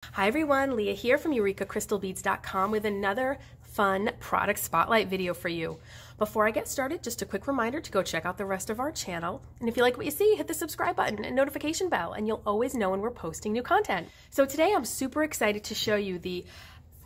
Hi everyone, Leah here from EurekaCrystalBeads.com with another fun product spotlight video for you. Before I get started, just a quick reminder to go check out the rest of our channel. And if you like what you see, hit the subscribe button and notification bell, and you'll always know when we're posting new content. So today I'm super excited to show you the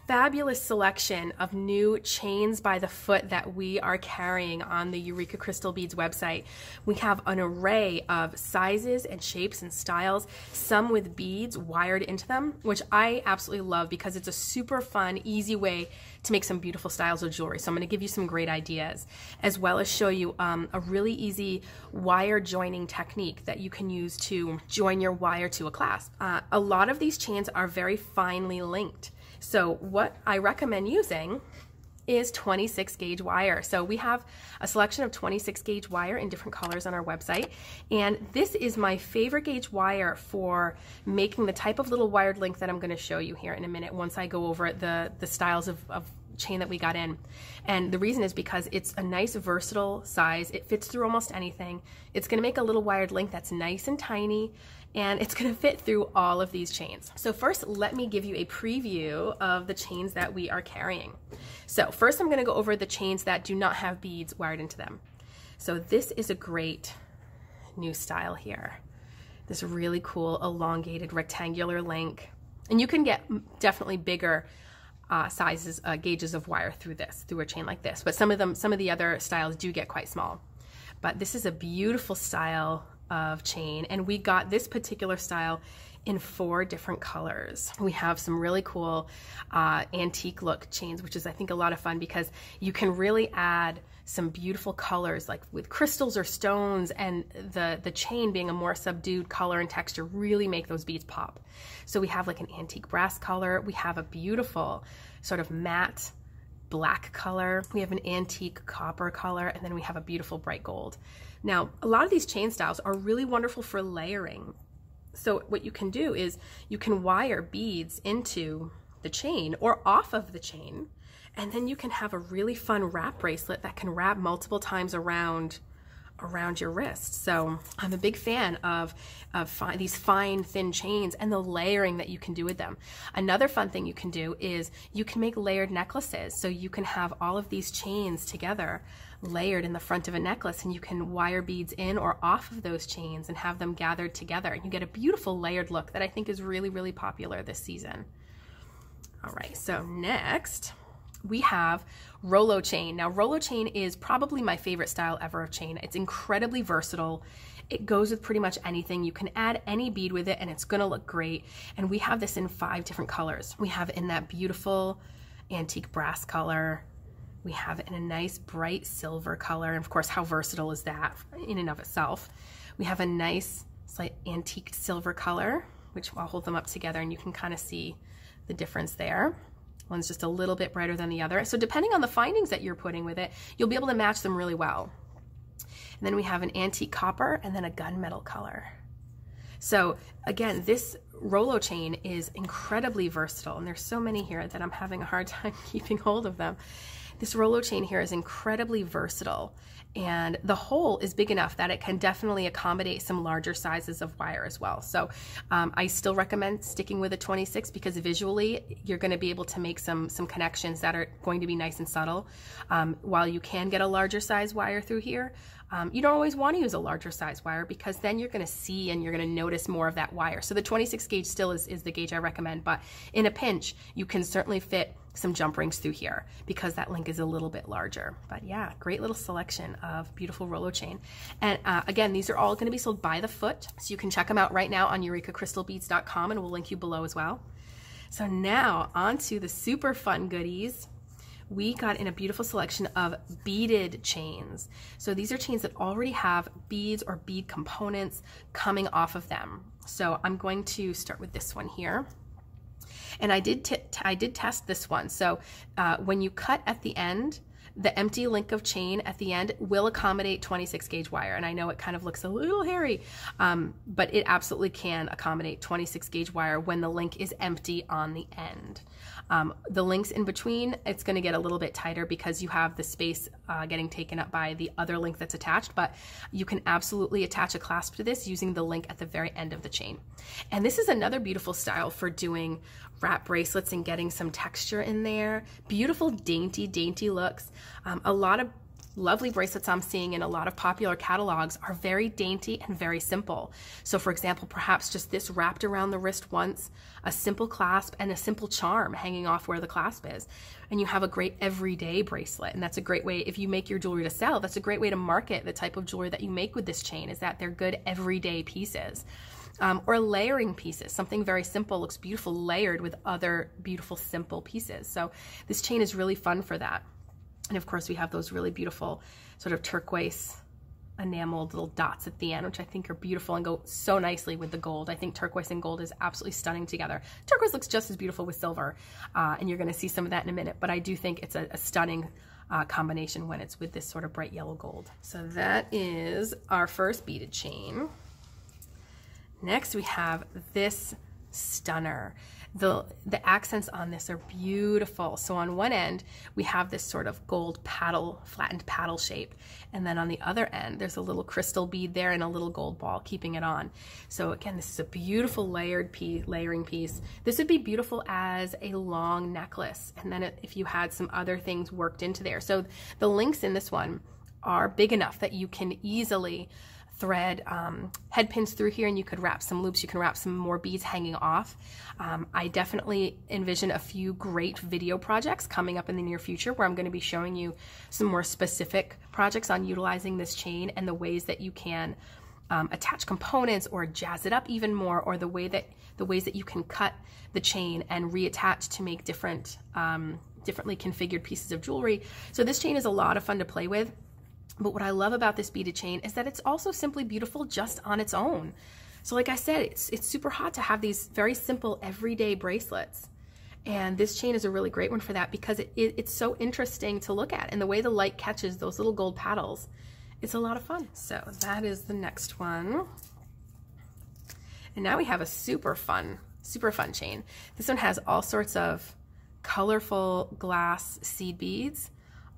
fabulous selection of new chains by the foot that we are carrying on the Eureka Crystal Beads website. We have an array of sizes and shapes and styles, some with beads wired into them, which I absolutely love because it's a super fun, easy way to make some beautiful styles of jewelry. So I'm going to give you some great ideas, as well as show you a really easy wire joining technique that you can use to join your wire to a clasp. A lot of these chains are very finely linked. So what I recommend using is 26 gauge wire. So we have a selection of 26 gauge wire in different colors on our website. And this is my favorite gauge wire for making the type of little wired link that I'm going to show you here in a minute once I go over the styles of chain that we got in. And the reason is because it's a nice versatile size. It fits through almost anything. It's going to make a little wired link that's nice and tiny, and it's going to fit through all of these chains. So first, let me give you a preview of the chains that we are carrying. So first, I'm going to go over the chains that do not have beads wired into them. So this is a great new style here. This really cool elongated rectangular link. And you can get definitely bigger sizes, gauges of wire through a chain like this. But some of the other styles do get quite small. But this is a beautiful style of chain, and we got this particular style in 4 different colors. We have some really cool antique look chains, which is I think a lot of fun because you can really add some beautiful colors like with crystals or stones, and the chain being a more subdued color and texture really make those beads pop. So we have like an antique brass color, we have a beautiful sort of matte black color, we have an antique copper color, and then we have a beautiful bright gold. Now, a lot of these chain styles are really wonderful for layering. So what you can do is you can wire beads into the chain or off of the chain, and then you can have a really fun wrap bracelet that can wrap multiple times around your wrist. So I'm a big fan of these fine, thin chains and the layering that you can do with them. Another fun thing you can do is you can make layered necklaces. So you can have all of these chains together layered in the front of a necklace, and you can wire beads in or off of those chains and have them gathered together. And you get a beautiful layered look that I think is really, really popular this season. All right, so next we have Rolo Chain. Now, Rolo Chain is probably my favorite style ever of chain. It's incredibly versatile. It goes with pretty much anything. You can add any bead with it and it's gonna look great. And we have this in 5 different colors. We have it in that beautiful antique brass color. We have it in a nice bright silver color. And of course, how versatile is that in and of itself? We have a nice slight antique silver color, which I'll hold them up together and you can kind of see the difference there. One's just a little bit brighter than the other. So depending on the findings that you're putting with it, you'll be able to match them really well. And then we have an antique copper and then a gunmetal color. So again, this Rolo chain is incredibly versatile, and there's so many here that I'm having a hard time keeping hold of them. This Rolo chain here is incredibly versatile, and the hole is big enough that it can definitely accommodate some larger sizes of wire as well. So I still recommend sticking with a 26 because visually you're going to be able to make some connections that are going to be nice and subtle. While you can get a larger size wire through here, you don't always want to use a larger size wire because then you're going to see and you're going to notice more of that wire. So the 26 gauge still is the gauge I recommend, but in a pinch, you can certainly fit some jump rings through here because that link is a little bit larger. But yeah, great little selection of beautiful Rolo chain. And again, these are all going to be sold by the foot, so you can check them out right now on EurekaCrystalBeads.com, and we'll link you below as well. So now on to the super fun goodies. We got in a beautiful selection of beaded chains. So these are chains that already have beads or bead components coming off of them. So I'm going to start with this one here. And I did test this one. So when you cut at the end, the empty link of chain at the end will accommodate 26 gauge wire. And I know it kind of looks a little hairy, but it absolutely can accommodate 26 gauge wire when the link is empty on the end. The links in between, it's going to get a little bit tighter because you have the space getting taken up by the other link that's attached, but you can absolutely attach a clasp to this using the link at the very end of the chain. And this is another beautiful style for doing wrap bracelets and getting some texture in there. Beautiful, dainty looks. A lot of lovely bracelets I'm seeing in a lot of popular catalogs are very dainty and very simple. So for example, perhaps just this wrapped around the wrist once, a simple clasp and a simple charm hanging off where the clasp is. And you have a great everyday bracelet. And that's a great way, if you make your jewelry to sell, that's a great way to market the type of jewelry that you make with this chain, is that they're good everyday pieces. Or layering pieces. Something very simple looks beautiful layered with other beautiful simple pieces. So this chain is really fun for that. And of course we have those really beautiful sort of turquoise enameled little dots at the end, which I think are beautiful and go so nicely with the gold. I think turquoise and gold is absolutely stunning together. Turquoise looks just as beautiful with silver, and you're going to see some of that in a minute, but I do think it's a stunning combination when it's with this sort of bright yellow gold. So that is our first beaded chain. Next we have this stunner. The accents on this are beautiful. So on one end, we have this sort of gold paddle, flattened paddle shape. And then on the other end, there's a little crystal bead there and a little gold ball keeping it on. So again, this is a beautiful layering piece. This would be beautiful as a long necklace. And then if you had some other things worked into there. So the links in this one are big enough that you can easily thread head pins through here, and you could wrap some loops. You can wrap some more beads hanging off. I definitely envision a few great video projects coming up in the near future where I'm going to be showing you some more specific projects on utilizing this chain and the ways that you can attach components or jazz it up even more, or the ways that you can cut the chain and reattach to make differently configured pieces of jewelry. So this chain is a lot of fun to play with. But what I love about this beaded chain is that it's also simply beautiful just on its own. So like I said, it's super hot to have these very simple everyday bracelets. And this chain is a really great one for that because it's so interesting to look at. And the way the light catches those little gold paddles, it's a lot of fun. So that is the next one. And now we have a super fun chain. This one has all sorts of colorful glass seed beads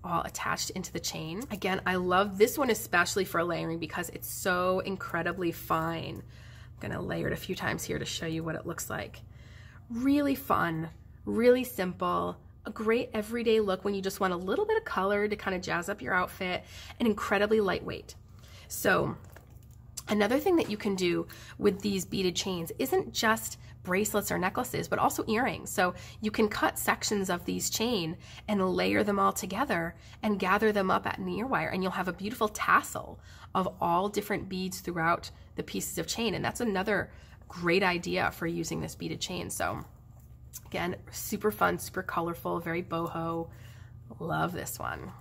all attached into the chain. Again, I love this one especially for layering because it's so incredibly fine. I'm gonna layer it a few times here to show you what it looks like. Really fun, really simple, a great everyday look when you just want a little bit of color to kind of jazz up your outfit, and incredibly lightweight. So another thing that you can do with these beaded chains isn't just bracelets or necklaces, but also earrings. So you can cut sections of these chain and layer them all together and gather them up at an ear wire, and you'll have a beautiful tassel of all different beads throughout the pieces of chain. And that's another great idea for using this beaded chain. So again, super fun, super colorful, very boho. Love this one.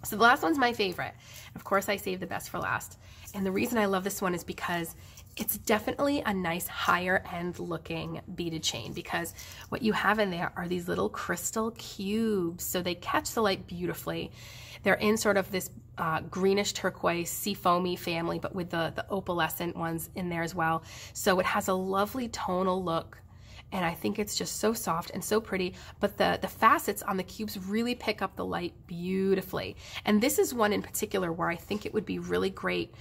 So the last one's my favorite. Of course, I saved the best for last. And the reason I love this one is because it's definitely a nice higher end looking beaded chain, because what you have in there are these little crystal cubes. So they catch the light beautifully. They're in sort of this greenish turquoise sea foamy family, but with the opalescent ones in there as well. So it has a lovely tonal look. And I think it's just so soft and so pretty, but the facets on the cubes really pick up the light beautifully. And this is one in particular where I think it would be really great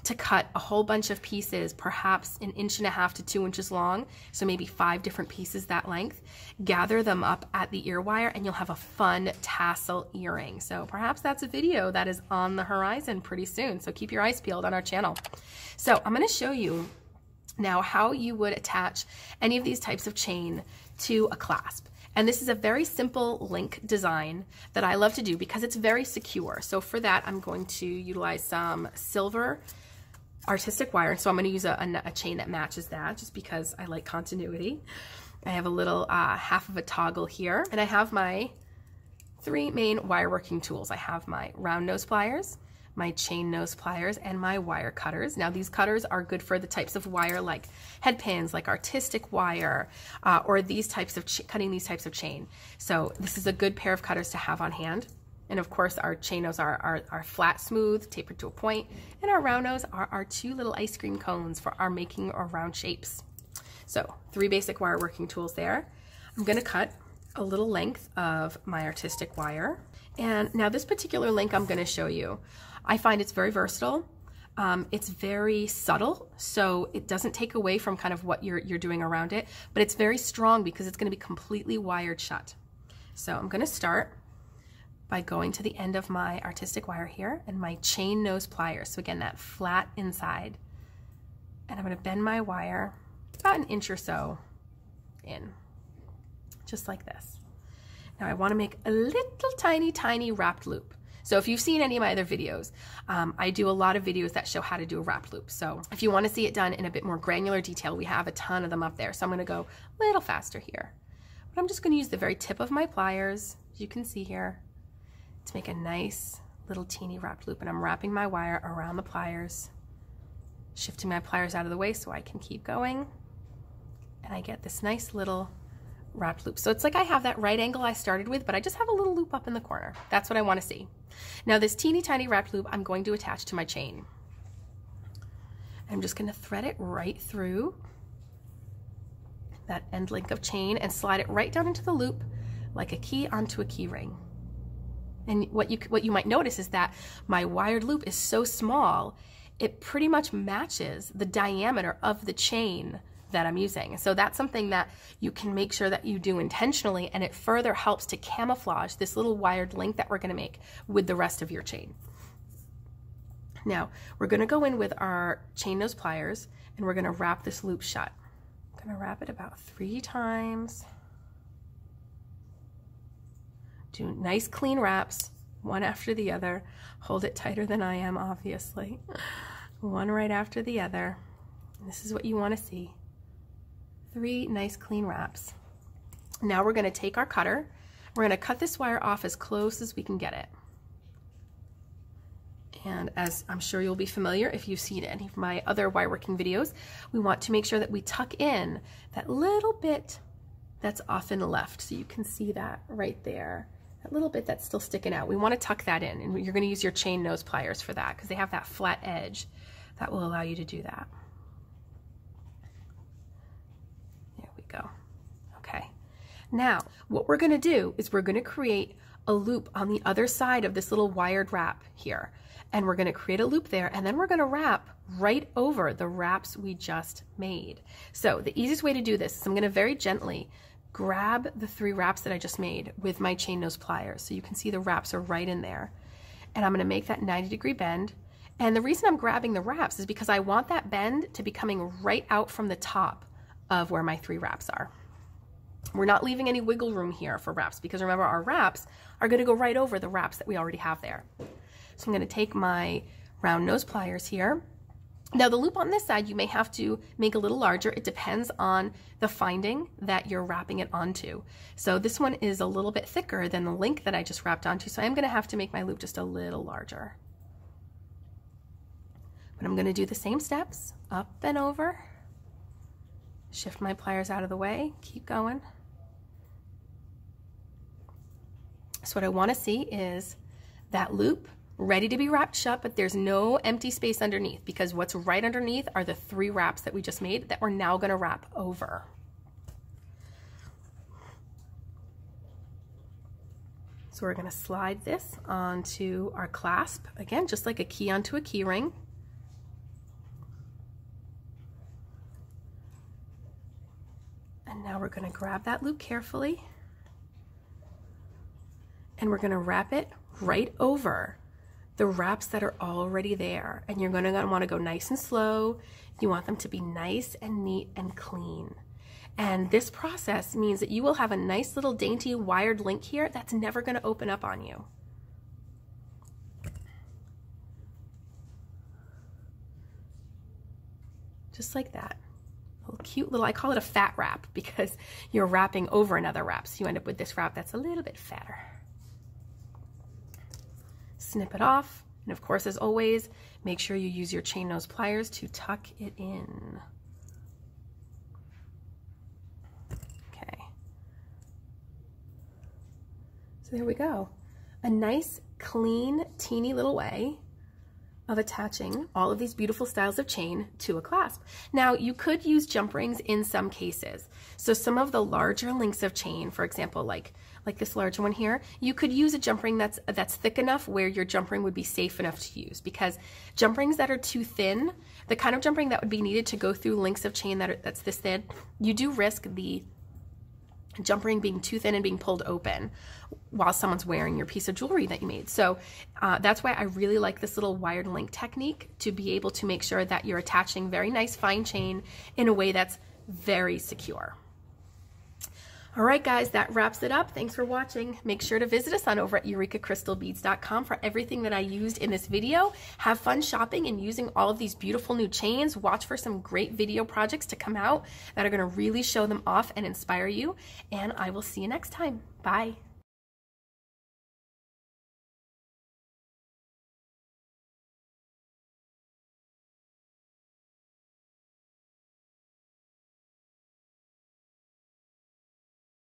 to cut a whole bunch of pieces, perhaps 1.5 inches to 2 inches long, so maybe 5 different pieces that length, gather them up at the ear wire, and you'll have a fun tassel earring. So perhaps that's a video that is on the horizon pretty soon, so keep your eyes peeled on our channel. So I'm going to show you now how you would attach any of these types of chain to a clasp. And this is a very simple link design that I love to do because it's very secure. So for that, I'm going to utilize some silver artistic wire. So I'm going to use a chain that matches that just because I like continuity. I have a little half of a toggle here, and I have my 3 main wire working tools. I have my round nose pliers, my chain nose pliers, and my wire cutters. Now these cutters are good for the types of wire like head pins, like artistic wire, or these types of cutting these types of chain. So this is a good pair of cutters to have on hand. And of course, our chain nose are flat, smooth, tapered to a point, and our round nose are our 2 little ice cream cones for our making our round shapes. So 3 basic wire working tools there. I'm going to cut a little length of my artistic wire. And now this particular link I'm going to show you, I find it's very versatile. It's very subtle, so it doesn't take away from kind of what you're doing around it, but it's very strong because it's going to be completely wired shut. So I'm going to start by going to the end of my artistic wire here and my chain nose pliers. So again, that flat inside. And I'm going to bend my wire about an inch or so in, just like this. Now I want to make a little tiny wrapped loop. So if you've seen any of my other videos, I do a lot of videos that show how to do a wrapped loop. So if you want to see it done in a bit more granular detail, we have a ton of them up there. So I'm going to go a little faster here. But I'm just going to use the very tip of my pliers, as you can see here, to make a nice little teeny wrapped loop. And I'm wrapping my wire around the pliers, shifting my pliers out of the way so I can keep going. And I get this nice little wrapped loop. So it's like I have that right angle I started with, but I just have a little loop up in the corner. That's what I want to see. Now this teeny tiny wrapped loop I'm going to attach to my chain. I'm just going to thread it right through that end link of chain and slide it right down into the loop like a key onto a key ring. And what you might notice is that my wired loop is so small, it pretty much matches the diameter of the chain that I'm using. So that's something that you can make sure that you do intentionally, and it further helps to camouflage this little wired link that we're going to make with the rest of your chain. Now we're going to go in with our chain nose pliers and we're going to wrap this loop shut. I'm going to wrap it about 3 times. Do nice clean wraps, one after the other. Hold it tighter than I am, obviously. One right after the other. This is what you want to see. 3 nice clean wraps. Now we're going to take our cutter. We're going to cut this wire off as close as we can get it. And as I'm sure you'll be familiar if you've seen any of my other wire working videos, we want to make sure that we tuck in that little bit that's often left. So you can see that right there. That little bit that's still sticking out. We want to tuck that in, and you're going to use your chain nose pliers for that because they have that flat edge that will allow you to do that. There we go. Okay. Now, what we're going to do is we're going to create a loop on the other side of this little wired wrap here. And we're going to create a loop there, and then we're going to wrap right over the wraps we just made. So the easiest way to do this is I'm going to very gently grab the 3 wraps that I just made with my chain nose pliers. So you can see the wraps are right in there. And I'm going to make that 90-degree bend. And the reason I'm grabbing the wraps is because I want that bend to be coming right out from the top of where my 3 wraps are. We're not leaving any wiggle room here for wraps because remember, our wraps are going to go right over the wraps that we already have there. So I'm going to take my round nose pliers here. Now the loop on this side you may have to make a little larger. It depends on the finding that you're wrapping it onto. So this one is a little bit thicker than the link that I just wrapped onto, so I'm going to have to make my loop just a little larger. But I'm going to do the same steps, up and over, shift my pliers out of the way, keep going. So what I want to see is that loop ready to be wrapped shut, but there's no empty space underneath because what's right underneath are the 3 wraps that we just made that we're now going to wrap over. So we're going to slide this onto our clasp, again, just like a key onto a key ring. And now we're going to grab that loop carefully and we're going to wrap it right over the wraps that are already there. And you're going to want to go nice and slow. You want them to be nice and neat and clean. And this process means that you will have a nice little dainty wired link here that's never going to open up on you. Just like that. A little cute little, I call it a fat wrap because you're wrapping over another wrap. So you end up with this wrap that's a little bit fatter. Snip it off, and of course, as always, make sure you use your chain nose pliers to tuck it in. Okay. So there we go. a nice, clean, teeny little way of attaching all of these beautiful styles of chain to a clasp. Now, you could use jump rings in some cases. So some of the larger links of chain, for example, like this large one here, you could use a jump ring that's thick enough where your jump ring would be safe enough to use, because jump rings that are too thin, the kind of jump ring that would be needed to go through links of chain that's this thin, you do risk the jump ring being too thin and being pulled open while someone's wearing your piece of jewelry that you made. So that's why I really like this little wired link technique, to be able to make sure that you're attaching very nice fine chain in a way that's very secure. All right, guys, that wraps it up. Thanks for watching. Make sure to visit us on over at EurekaCrystalBeads.com for everything that I used in this video. Have fun shopping and using all of these beautiful new chains. Watch for some great video projects to come out that are going to really show them off and inspire you. And I will see you next time. Bye.